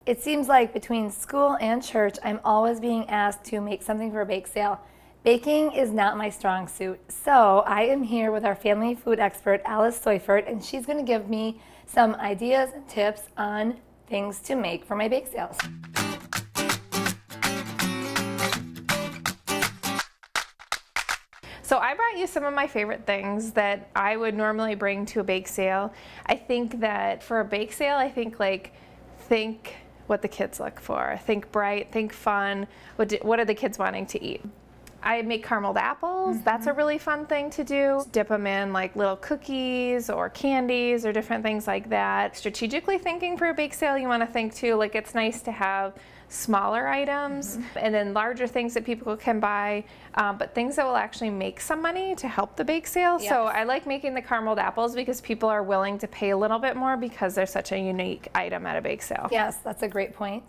It seems like between school and church, I'm always being asked to make something for a bake sale. Baking is not my strong suit, so I am here with our family food expert, Alice Seufert, and she's going to give me some ideas and tips on things to make for my bake sales. So I brought you some of my favorite things that I would normally bring to a bake sale. I think that for a bake sale, think what the kids look for. Think bright, think fun. What are the kids wanting to eat? I make carameled apples. That's a really fun thing to do. Dip them in like little cookies or candies or different things like that. Strategically thinking for a bake sale, you want to think too, like it's nice to have smaller items and then larger things that people can buy, but things that will actually make some money to help the bake sale. Yes. So I like making the carameled apples because people are willing to pay a little bit more because they're such a unique item at a bake sale. Yes, that's a great point.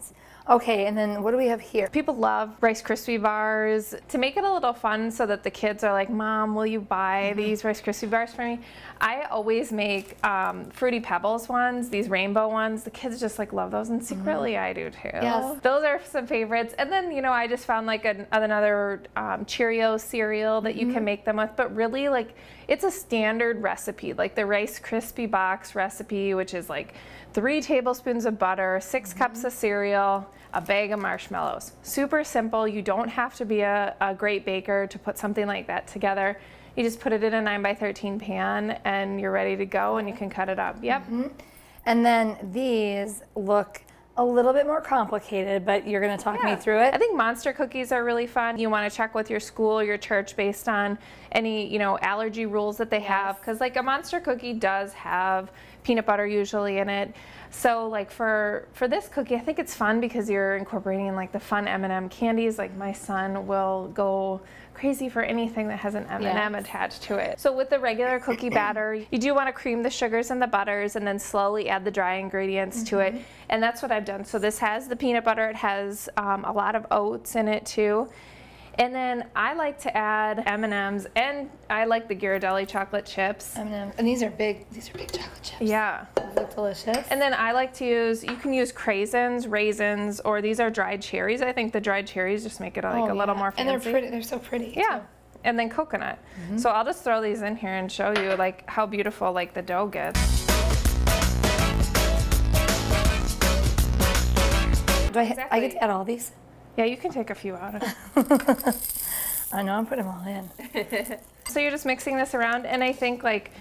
Okay, and then what do we have here? People love Rice Krispie bars. To make it a little fun so that the kids are like, Mom, will you buy these Rice Krispie bars for me? I always make Fruity Pebbles ones, these rainbow ones. The kids just like love those, and secretly I do too. Yes. Those are some favorites. And then, you know, I just found like another Cheerio cereal that you can make them with, but really like it's a standard recipe, like the Rice Krispie box recipe, which is like 3 tablespoons of butter, 6 cups of cereal, a bag of marshmallows. Super simple. You don't have to be a great baker to put something like that together. You just put it in a 9x13 pan and you're ready to go, and you can cut it up. Yep. And then these look a little bit more complicated, but you're going to talk me through it. I think monster cookies are really fun. You want to check with your school, your church, based on any, you know, allergy rules that they have, because like a monster cookie does have peanut butter usually in it. So like for this cookie, I think it's fun because you're incorporating like the fun M&M candies. Like my son will go crazy for anything that has an M&M attached to it. So with the regular cookie batter, you do want to cream the sugars and the butters and then slowly add the dry ingredients to it. And that's what I've done. So this has the peanut butter. It has a lot of oats in it too. And then I like to add M&Ms, and I like the Ghirardelli chocolate chips. M&Ms, and these are big chocolate chips. Yeah. Those look delicious. And then I like to use, you can use craisins, raisins, or these are dried cherries. I think the dried cherries just make it like a little more fancy. And they're pretty, they're so pretty. Yeah. Too. And then coconut. So I'll just throw these in here and show you like how beautiful like the dough gets. Do I get to add all these? Yeah, you can take a few out of it. I know, I'm putting them all in. So you're just mixing this around, and I think like,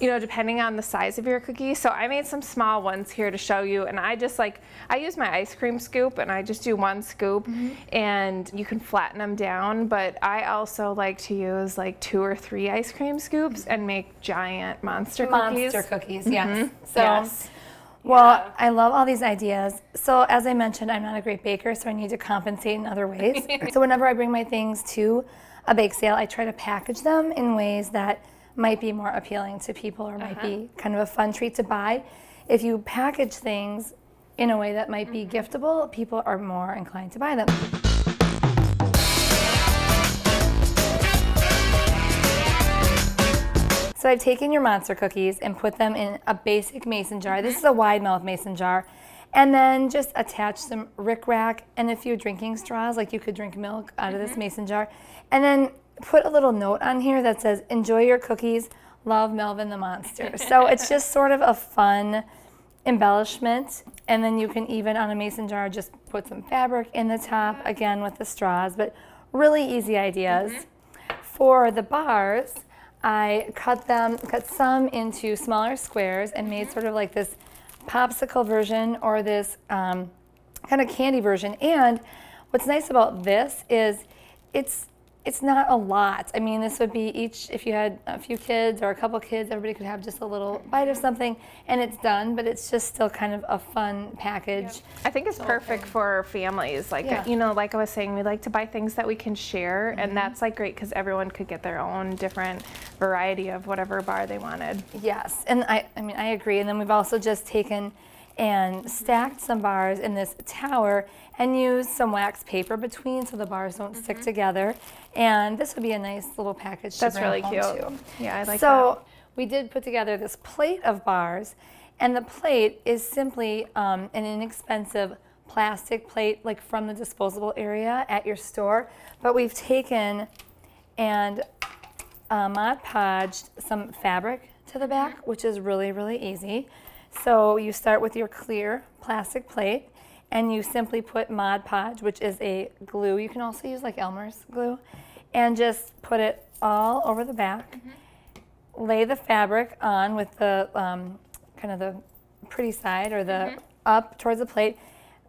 you know, depending on the size of your cookie. So I made some small ones here to show you, and I just like, I use my ice cream scoop, and I just do 1 scoop, and you can flatten them down, but I also like to use like 2 or 3 ice cream scoops and make giant monster cookies. Monster cookies, yes. So, yes. Well, I love all these ideas. So as I mentioned, I'm not a great baker, so I need to compensate in other ways. So whenever I bring my things to a bake sale, I try to package them in ways that might be more appealing to people or might be kind of a fun treat to buy. If you package things in a way that might be giftable, people are more inclined to buy them. So I've taken your monster cookies and put them in a basic mason jar. This is a wide mouth mason jar. And then just attach some rickrack and a few drinking straws, like you could drink milk out of this mason jar. And then put a little note on here that says, enjoy your cookies, love Melvin the Monster. So it's just sort of a fun embellishment. And then you can even on a mason jar just put some fabric in the top, again with the straws, but really easy ideas. For the bars, I cut some into smaller squares and made sort of like this popsicle version or this kind of candy version. And what's nice about this is it's not a lot. I mean, this would be each, if you had a few kids or a couple kids, everybody could have just a little bite of something and it's done, but it's just still kind of a fun package. I think it's perfect for families. Like, you know, like I was saying, we like to buy things that we can share, and that's like great because everyone could get their own different variety of whatever bar they wanted. Yes, and I mean, I agree. And then we've also just taken and stacked some bars in this tower and used some wax paper between so the bars don't stick together. And this would be a nice little package to bring home too. Yeah, I like that. So we did put together this plate of bars, And the plate is simply an inexpensive plastic plate, like from the disposable area at your store. But we've taken and Mod Podged some fabric to the back, which is really, really easy. So you start with your clear plastic plate, and you simply put Mod Podge, which is a glue. You can also use like Elmer's glue, and just put it all over the back. Lay the fabric on with the kind of the pretty side, or the up towards the plate.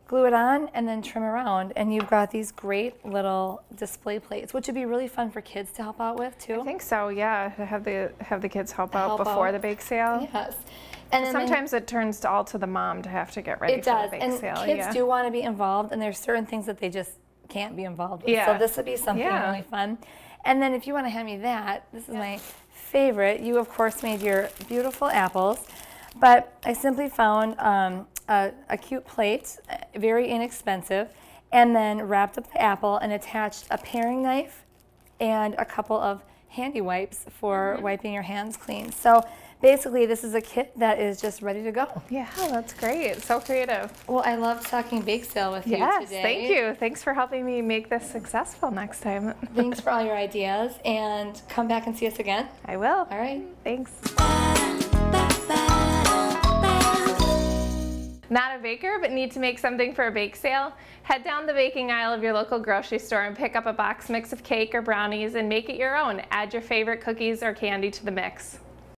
Glue it on and then trim around, and you've got these great little display plates, which would be really fun for kids to help out with too. I think so, yeah. To have the kids help out before the bake sale. Yes. And sometimes it turns all to the mom to have to get ready for the bake sale. And kids do want to be involved, and there's certain things that they just can't be involved with. So this would be something really fun. And then if you want to hand me that, this is my favorite. You, of course, made your beautiful apples, but I simply found a cute plate, very inexpensive, and then wrapped up the apple and attached a paring knife and a couple of handy wipes for wiping your hands clean. So basically, this is a kit that is just ready to go. Yeah, that's great. So creative. Well, I love talking bake sale with you today. Yes, thank you. Thanks for helping me make this successful next time. Thanks for all your ideas, and come back and see us again. I will. All right. Thanks. Not a baker, but need to make something for a bake sale? Head down the baking aisle of your local grocery store and pick up a box mix of cake or brownies and make it your own. Add your favorite cookies or candy to the mix.